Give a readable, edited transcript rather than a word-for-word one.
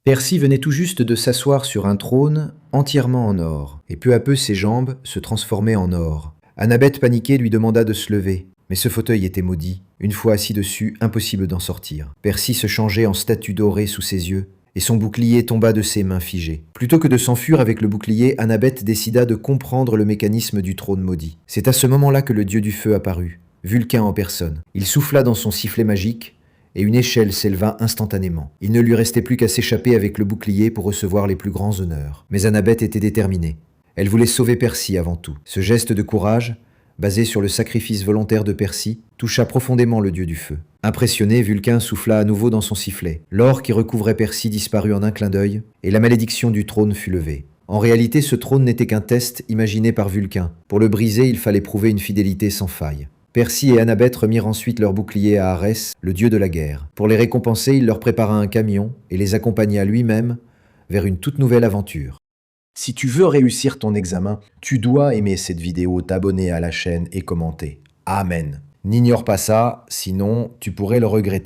Percy venait tout juste de s'asseoir sur un trône entièrement en or, et peu à peu ses jambes se transformaient en or. Annabeth, paniquée, lui demanda de se lever, mais ce fauteuil était maudit. Une fois assis dessus, impossible d'en sortir. Percy se changeait en statue dorée sous ses yeux, et son bouclier tomba de ses mains figées. Plutôt que de s'enfuir avec le bouclier, Annabeth décida de comprendre le mécanisme du trône maudit. C'est à ce moment-là que le dieu du feu apparut, Vulcain en personne. Il souffla dans son sifflet magique, et une échelle s'éleva instantanément. Il ne lui restait plus qu'à s'échapper avec le bouclier pour recevoir les plus grands honneurs. Mais Annabeth était déterminée. Elle voulait sauver Percy avant tout. Ce geste de courage, basé sur le sacrifice volontaire de Percy, toucha profondément le dieu du feu. Impressionné, Vulcain souffla à nouveau dans son sifflet. L'or qui recouvrait Percy disparut en un clin d'œil, et la malédiction du trône fut levée. En réalité, ce trône n'était qu'un test imaginé par Vulcain. Pour le briser, il fallait prouver une fidélité sans faille. Percy et Annabeth remirent ensuite leur bouclier à Arès, le dieu de la guerre. Pour les récompenser, il leur prépara un camion et les accompagna lui-même vers une toute nouvelle aventure. Si tu veux réussir ton examen, tu dois aimer cette vidéo, t'abonner à la chaîne et commenter. Amen. N'ignore pas ça, sinon tu pourrais le regretter.